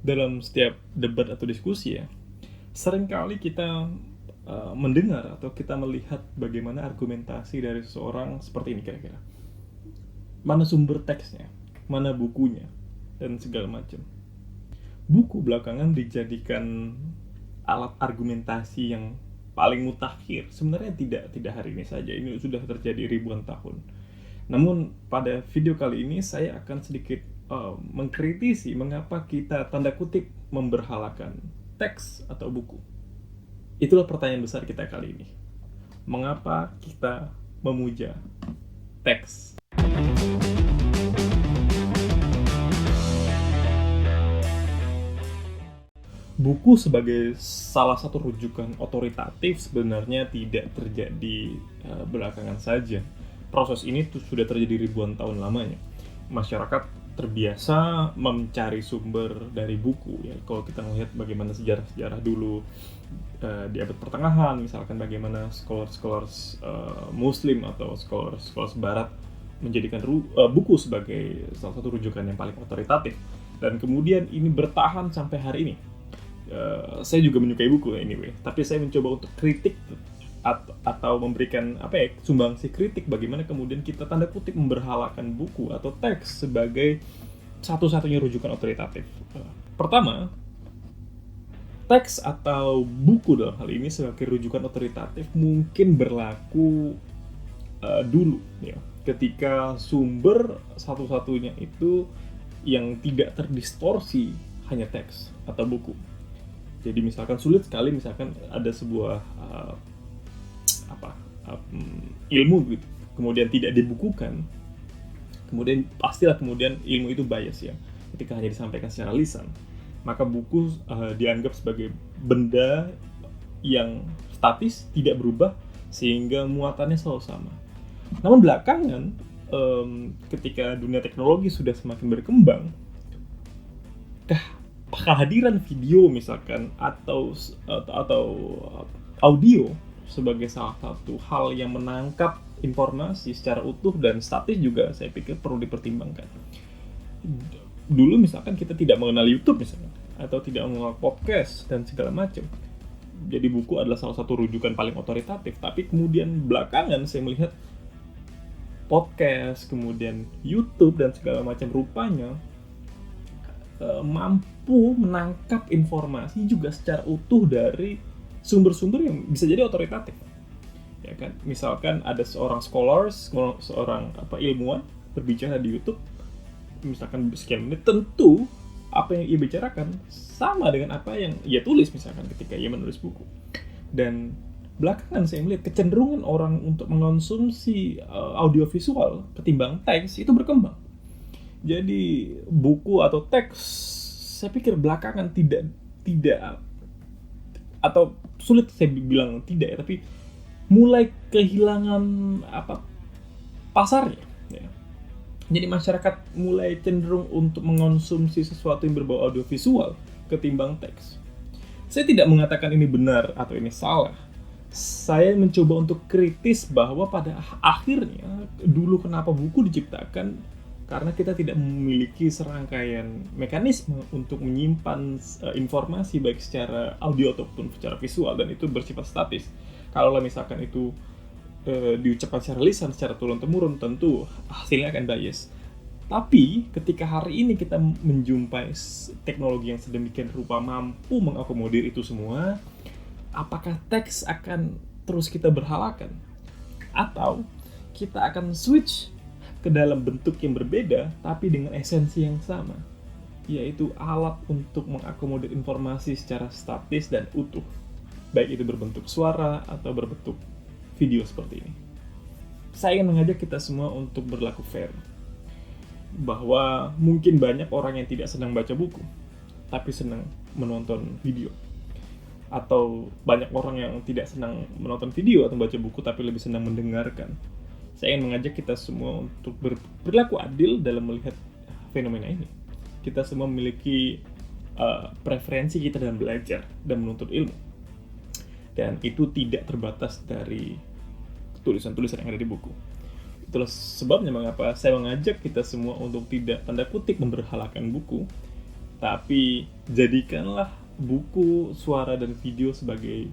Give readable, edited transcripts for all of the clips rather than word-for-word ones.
dalam setiap debat atau diskusi ya, seringkali kita mendengar atau kita melihat bagaimana argumentasi dari seseorang seperti ini kira-kira. Mana sumber teksnya, mana bukunya, dan segala macam. Buku belakangan dijadikan alat argumentasi yang paling mutakhir. Sebenarnya tidak hari ini saja, ini sudah terjadi ribuan tahun. Namun pada video kali ini saya akan sedikit mengkritisi mengapa kita tanda kutip memberhalakan teks atau buku. Itulah pertanyaan besar kita kali ini. Mengapa kita memuja teks? Buku sebagai salah satu rujukan otoritatif sebenarnya tidak terjadi belakangan saja. Proses ini tuh sudah terjadi ribuan tahun lamanya. Masyarakat terbiasa mencari sumber dari buku ya. Kalau kita melihat bagaimana sejarah-sejarah dulu di abad pertengahan, misalkan bagaimana scholars Muslim atau scholars Barat menjadikan buku sebagai salah satu rujukan yang paling otoritatif, dan kemudian ini bertahan sampai hari ini. Saya juga menyukai buku anyway, tapi saya mencoba untuk kritik atau memberikan sumbangsi kritik bagaimana kemudian kita tanda kutip memberhalakan buku atau teks sebagai satu-satunya rujukan otoritatif. Pertama, teks atau buku dalam hal ini sebagai rujukan otoritatif mungkin berlaku dulu ya, ketika sumber satu-satunya itu yang tidak terdistorsi hanya teks atau buku. Jadi misalkan sulit sekali misalkan ada sebuah ilmu gitu, kemudian tidak dibukukan, kemudian pastilah kemudian ilmu itu bias ya ketika hanya disampaikan secara lisan. Maka buku dianggap sebagai benda yang statis, tidak berubah, sehingga muatannya selalu sama. Namun belakangan ketika dunia teknologi sudah semakin berkembang, kehadiran video misalkan atau audio sebagai salah satu hal yang menangkap informasi secara utuh dan statis juga saya pikir perlu dipertimbangkan. Dulu misalkan kita tidak mengenal YouTube misalnya, atau tidak mengenal podcast dan segala macam, jadi buku adalah salah satu rujukan paling otoritatif. Tapi kemudian belakangan saya melihat podcast, kemudian YouTube dan segala macam rupanya mampu menangkap informasi juga secara utuh dari sumber-sumber yang bisa jadi otoritatif, ya kan? Misalkan ada seorang seorang ilmuwan berbicara di YouTube, misalkan sekian menit, tentu apa yang ia bicarakan sama dengan apa yang ia tulis misalkan ketika ia menulis buku. Dan belakangan saya melihat kecenderungan orang untuk mengonsumsi audiovisual ketimbang teks itu berkembang. Jadi buku atau teks saya pikir belakangan tidak atau sulit saya bilang tidak ya, tapi mulai kehilangan pasarnya ya. Jadi masyarakat mulai cenderung untuk mengonsumsi sesuatu yang berbau audiovisual ketimbang teks. Saya tidak mengatakan ini benar atau ini salah. Saya mencoba untuk kritis bahwa pada akhirnya dulu kenapa buku diciptakan, karena kita tidak memiliki serangkaian mekanisme untuk menyimpan informasi baik secara audio ataupun secara visual, dan itu bersifat statis. Kalau misalkan itu diucapkan secara lisan, secara turun-temurun, tentu hasilnya akan bias. Tapi ketika hari ini kita menjumpai teknologi yang sedemikian rupa mampu mengakomodir itu semua, apakah teks akan terus kita berhalakan? Atau kita akan switch ke dalam bentuk yang berbeda tapi dengan esensi yang sama, yaitu alat untuk mengakomodir informasi secara statis dan utuh, baik itu berbentuk suara atau berbentuk video seperti ini. Saya ingin mengajak kita semua untuk berlaku fair, bahwa mungkin banyak orang yang tidak senang baca buku tapi senang menonton video, atau banyak orang yang tidak senang menonton video atau baca buku tapi lebih senang mendengarkan. Saya ingin mengajak kita semua untuk berlaku adil dalam melihat fenomena ini. Kita semua memiliki preferensi kita dalam belajar dan menuntut ilmu, dan itu tidak terbatas dari tulisan-tulisan yang ada di buku. Itulah sebabnya mengapa saya mengajak kita semua untuk tidak tanda kutip memberhalakan buku, tapi Jadikanlah buku, suara, dan video sebagai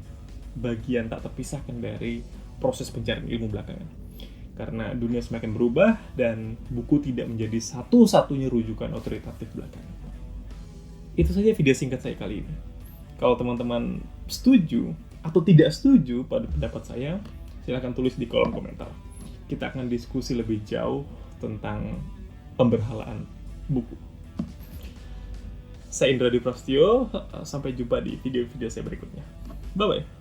bagian tak terpisahkan dari proses pencarian ilmu belakangan. Karena dunia semakin berubah dan buku tidak menjadi satu-satunya rujukan otoritatif belakangan. Itu saja video singkat saya kali ini. Kalau teman-teman setuju atau tidak setuju pada pendapat saya, silahkan tulis di kolom komentar. Kita akan diskusi lebih jauh tentang pemberhalaan buku. Saya Indra Di Prasetyo, sampai jumpa di video-video saya berikutnya. Bye-bye.